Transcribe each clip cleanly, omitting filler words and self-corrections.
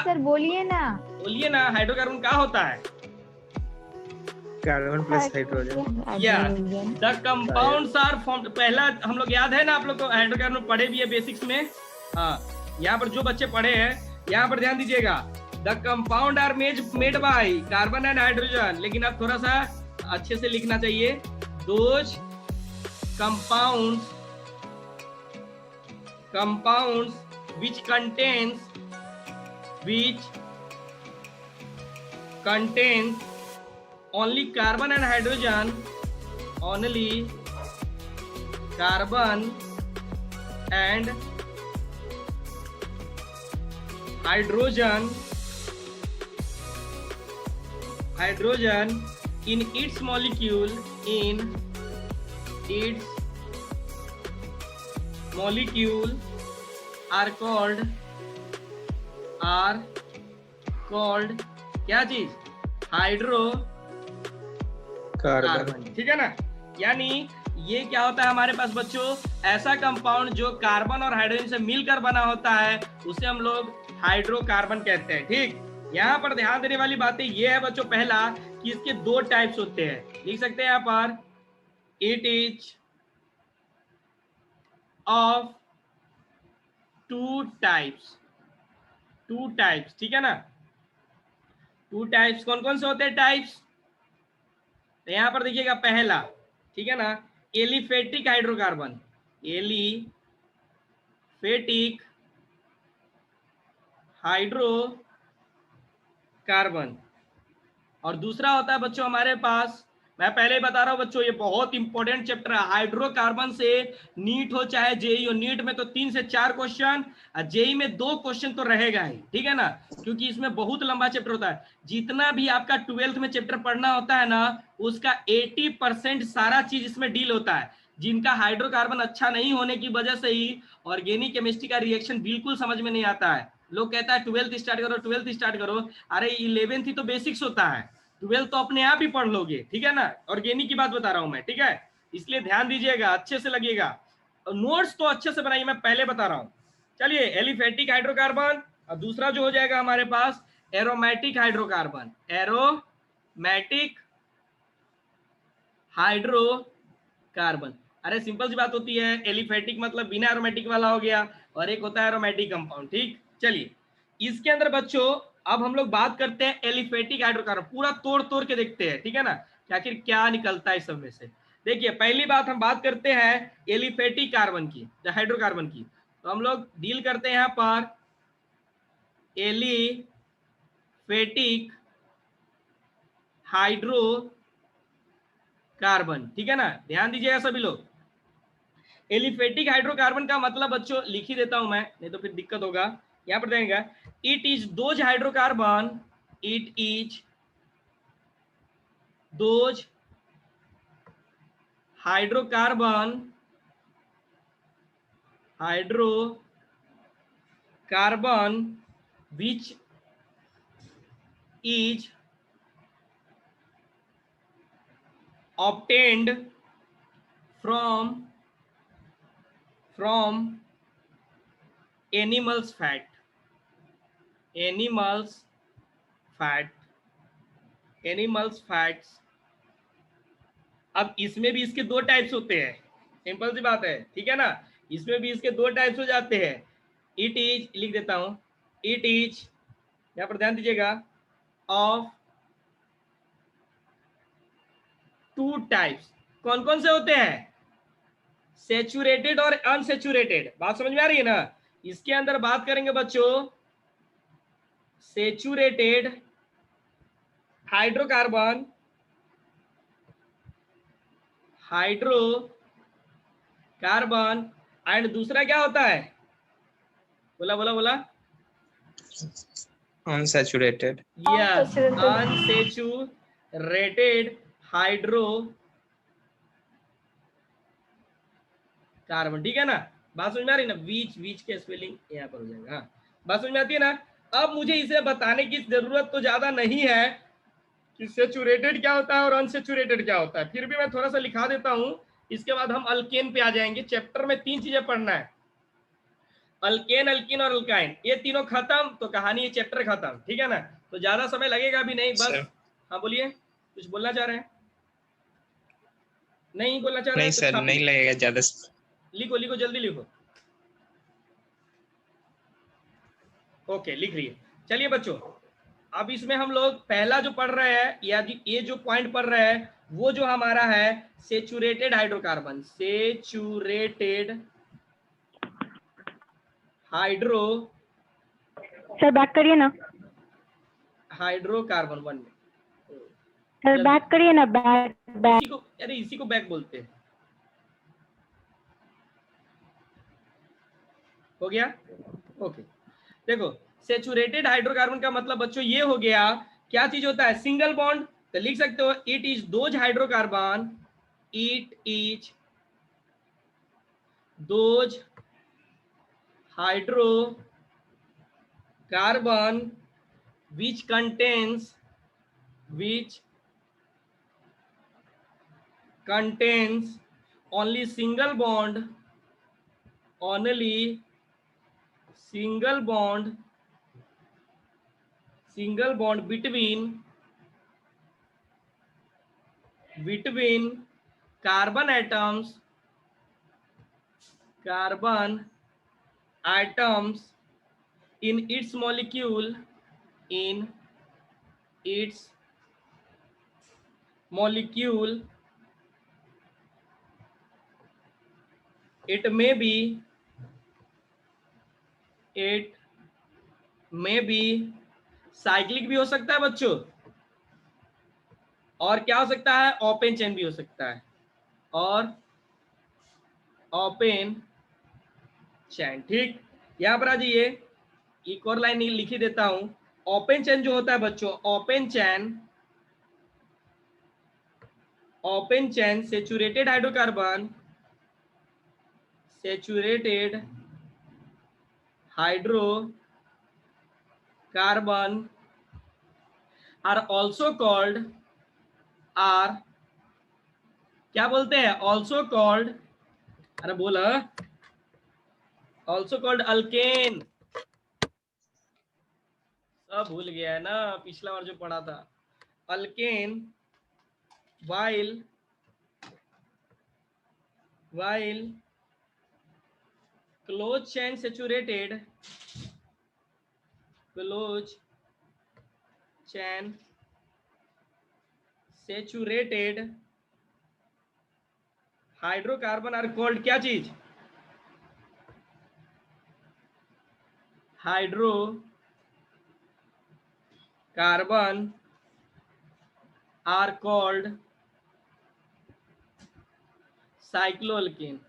Sir बोलिए ना। बोलिए ना, हाइड्रोकार्बन क्या होता है? Carbon plus hydrogen. Yes, the compounds are formed. पहला हम लोग याद है ना, आप लोग को हाइड्रोकार्बन पढ़े भी है बेसिक्स में। हाँ, यहाँ पर जो बच्चे पढ़े हैं यहाँ पर ध्यान दीजिएगा। The compound are made by carbon and hydrogen, लेकिन अब थोड़ा सा अच्छे से लिखना चाहिए। Those compounds which contains only carbon and hydrogen, only carbon and hydrogen in its molecule are called क्या चीज? हाइड्रोकार्बन। ठीक है ना? यानी ये क्या होता है हमारे पास बच्चों, ऐसा कंपाउंड जो कार्बन और हाइड्रोजन से मिलकर बना होता है उसे हम लोग हाइड्रोकार्बन कहते हैं। ठीक, यहाँ पर ध्यान देने वाली बातें ये है बच्चों, पहला कि इसके दो टाइप्स होते हैं। लिख सकते हैं यहाँ पर, it is of two types. ठीक है ना? टू टाइप्स कौन कौन से होते हैं टाइप्स? तो यहां पर देखिएगा पहला, ठीक है ना, एलिफेटिक हाइड्रोकार्बन, एलिफेटिक हाइड्रोकार्बन। और दूसरा होता है बच्चों हमारे पास, मैं पहले ही बता रहा हूं बच्चों, ये बहुत इंपॉर्टेंट चैप्टर है। हाइड्रोकार्बन से नीट हो चाहे जेई हो, नीट में तो 3 से 4 क्वेश्चन, जेई में 2 क्वेश्चन तो रहेगा ही। ठीक है ना? क्योंकि इसमें बहुत लंबा चैप्टर होता है। जितना भी आपका 12th में चैप्टर पढ़ना होता है ना, उसका 80% सारा चीज इसमें डील होता है। जिनका हाइड्रोकार्बन अच्छा नहीं होने की वजह से ही ऑर्गेनिक केमिस्ट्री का रिएक्शन बिल्कुल समझ में नहीं आता है। लोग कहता है 12th स्टार्ट करो। अरे 11th ही तो बेसिक्स होता है, 12th तो अपने आप ही पढ़ लोगे। ठीक है ना? ऑर्गेनिक की बात बता रहा हूं मैं। ठीक है, इसलिए ध्यान दीजिएगा, अच्छे से लगेगा। नोट्स तो अच्छे से बनाइए, मैं पहले बता रहा हूं। चलिए, एलिफेटिक हाइड्रोकार्बन, और दूसरा जो हो जाएगा हमारे पास एरोमेटिक हाइड्रोकार्बन। एरोमेटिक हाइड्रोकार्बन, अरे सिंपल सी बात होती है, एलिफेटिक मतलब बिना एरोमेटिक वाला हो गया, और एक होता है एरोमेटिक कंपाउंड। ठीक, चलिए इसके अंदर बच्चों अब हम लोग बात करते हैं एलिफेटिक हाइड्रोकार्बन, पूरा तोड़ तोड़ के देखते हैं। ठीक है ना, कि आखिर क्या निकलता है इस सब में से। देखिए पहली बात हम बात करते हैं एलिफेटिक कार्बन की, हाइड्रोकार्बन की। तो हम लोग डील करते हैं यहाँ पर एलिफेटिक हाइड्रोकार्बन। ठीक है ना, ध्यान दीजिएगा सभी लोग। एलिफेटिक हाइड्रोकार्बन का मतलब बच्चों लिख ही देता हूं मैं, नहीं तो फिर दिक्कत होगा। यहां पर देंगे, it is those hydrocarbon, it is those hydrocarbon which is obtained from animals fat। अब इसमें भी इसके 2 टाइप्स होते हैं, सिंपल सी बात है। ठीक है ना, इसमें भी इसके 2 टाइप्स हो जाते हैं। इट इज, लिख देता हूं, इट इज, यहां पर ध्यान दीजिएगा, ऑफ 2 टाइप्स। कौन कौन से होते हैं? सेचुरेटेड और अनसेचुरेटेड। बात समझ में आ रही है ना? इसके अंदर बात करेंगे बच्चों सेचुरेटेड हाइड्रोकार्बन, एंड दूसरा क्या होता है? बोला अनसैचुरेटेड। Yes, unsaturated hydrocarbon. ठीक है ना, बात समझ में आ रही है ना? बीच के स्पेलिंग यहाँ पर हो जाएगा। हाँ, बात समझ में आती है ना? अब मुझे इसे बताने की जरूरत तो ज्यादा नहीं है कि सेचुरेटेड क्या होता है और अनसेचुरेटेड क्या होता है, फिर भी मैं थोड़ा सा लिखा देता हूं। इसके बाद हम अल्केन पे आ जाएंगे। चैप्टर में 3 चीजें पढ़ना है। अल्केन, अल्कीन और अल्काइन, ये तीनों खत्म तो कहानी, ये चैप्टर खत्म, ठीक है ना। तो ज्यादा समय लगेगा भी नहीं, बस। सर हाँ बोलिए, कुछ बोलना चाह रहे हैं? नहीं बोलना चाह रहे नहीं हैं तो सर, छापिए, नहीं लगेगा ज्यादा। लिखो लिखो, जल्दी लिखो। ओके, लिख रही है। चलिए बच्चों, अब इसमें हम लोग पहला जो पढ़ रहे हैं, या ये जो पॉइंट पढ़ रहे हैं, वो जो हमारा है saturated hydrocarbon, saturated hydro, sir back करिए ना, हाइड्रोकार्बन। 1 मिनट, सर जल्दी। बैक करिए ना, बैक बैक। इसी को, अरे इसी को बैक बोलते हैं। हो गया? ओके, देखो, सेचुरेटेड हाइड्रोकार्बन का मतलब बच्चों ये हो गया, क्या चीज होता है? Single bond. तो लिख सकते हो, it is those hydrocarbon, it is those hydrocarbon which contains only single bond, only single bond between carbon atoms in its molecule, in its molecule. It may be cyclic भी हो सकता है बच्चों, और क्या हो सकता है? ओपन चेन भी हो सकता है, और ओपन चैन, ठीक। यहां पर आ जाइए, एक और लाइन लिखी देता हूं। ओपन चैन जो होता है बच्चों, open chain saturated hydrocarbon, saturated hydrocarbon are also called, are क्या बोलते हैं? ऑल्सो कॉल्ड, अरे बोला, ऑल्सो कॉल्ड अल्केन। सब भूल गया है ना, पिछला बार जो पढ़ा था। Alkane while close chain saturated, close chain saturated hydrocarbon are called, क्या चीज? Hydrocarbon are called cycloalkane,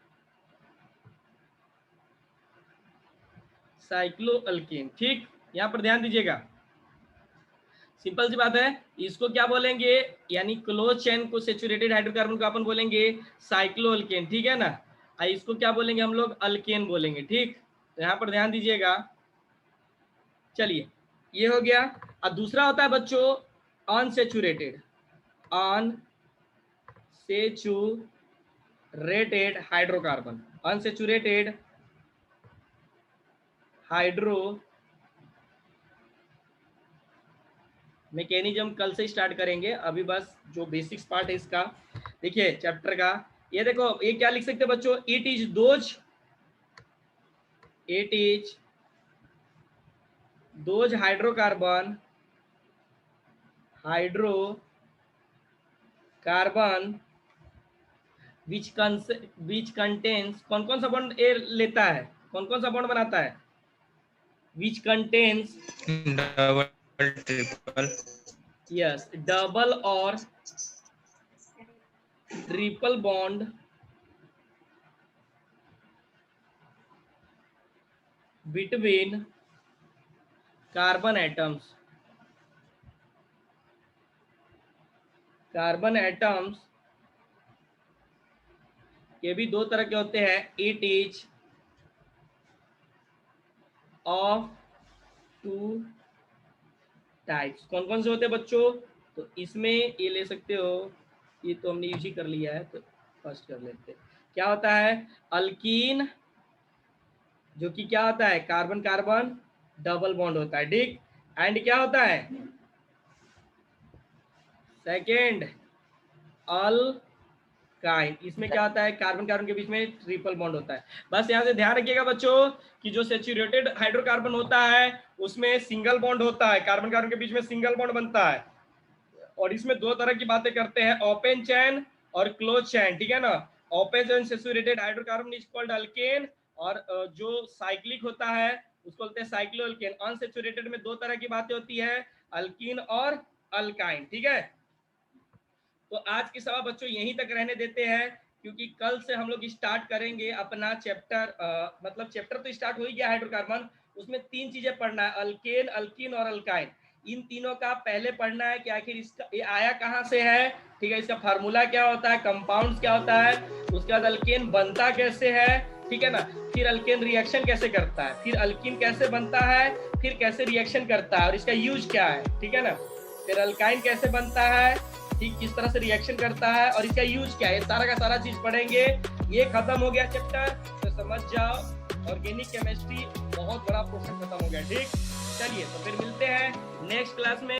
cycloalkane, ठीक। यहां पर ध्यान दीजिएगा, सिंपल सी बात है। इसको क्या बोलेंगे? यानी क्लोज चेन को, सेचुरेटेड हाइड्रोकार्बन को अपन बोलेंगे साइक्लोअल्केन, ठीक है ना। इसको क्या बोलेंगे हम लोग? अल्केन बोलेंगे, ठीक। तो यहाँ पर ध्यान दीजिएगा। चलिए, ये हो गया। और दूसरा होता है बच्चों unsaturated, unsaturated hydrocarbon, unsaturated hydro mechanism कल से स्टार्ट करेंगे, अभी बस जो बेसिक्स पार्ट है इसका देखिए चैप्टर का। ये देखो, ये क्या लिख सकते हैं बच्चों? It is those hydrocarbon which contains, कौन कौन सा बॉन्ड ए लेता है, कौन कौन सा बॉन्ड बनाता है? Which contains, double triple, yes, double और triple bond between carbon atoms. ये भी दो तरह के होते हैं। It is of two types. कौन कौन से होते हैं बच्चों? तो इसमें ये ले सकते हो, ये तो हमने यूज ही कर लिया है, तो फर्स्ट कर लेते हैं। क्या होता है? अल्कीन जो कि क्या होता है, कार्बन कार्बन डबल बॉन्ड होता है, ठीक। एंड क्या होता है, सेकेंड अल्काइन, इसमें क्या होता है, कार्बन कार्बन के बीच में ट्रिपल बॉन्ड होता है। बस यहाँ से ध्यान रखिएगा बच्चों कि जो सैचुरेटेड हाइड्रोकार्बन होता है उसमें सिंगल बॉन्ड होता है, कार्बन कार्बन के बीच में सिंगल बॉन्ड बनता है, और इसमें दो तरह की बातें करते हैं, ओपन चेन और क्लोज चेन, ठीक है ना। Open chain saturated hydrocarbon is called alkane, और जो साइक्लिक होता है उसको बोलते हैं साइक्लोअल्केन। अनसैचुरेटेड में दो तरह की बातें होती है, अल्कीन और अल्काइन, ठीक है। तो आज की सभा बच्चों यहीं तक रहने देते हैं, क्योंकि कल से हम लोग स्टार्ट करेंगे अपना चैप्टर, मतलब चैप्टर तो स्टार्ट हो ही गया हाइड्रोकार्बन, उसमें तीन चीजें पढ़ना है, अल्केन, अल्कीन और अल्काइन। इन तीनों का पहले पढ़ना है कि आखिर इसका ये आया कहाँ से है, ठीक है, इसका फार्मूला क्या होता है, कंपाउंड्स क्या होता है, उसके बाद अल्केन बनता कैसे है, ठीक है ना, फिर अल्केन रिएक्शन कैसे करता है, फिर अल्कीन कैसे बनता है, फिर कैसे रिएक्शन करता है और इसका यूज क्या है, ठीक है ना, फिर अल्काइन कैसे बनता है, ठीक, किस तरह से रिएक्शन करता है और इसका यूज क्या है, सारा का सारा चीज पढ़ेंगे। ये खत्म हो गया चैप्टर, तो समझ जाओ ऑर्गेनिक केमिस्ट्री बहुत बड़ा पोर्शन खत्म हो गया, ठीक। चलिए तो फिर मिलते हैं नेक्स्ट क्लास में।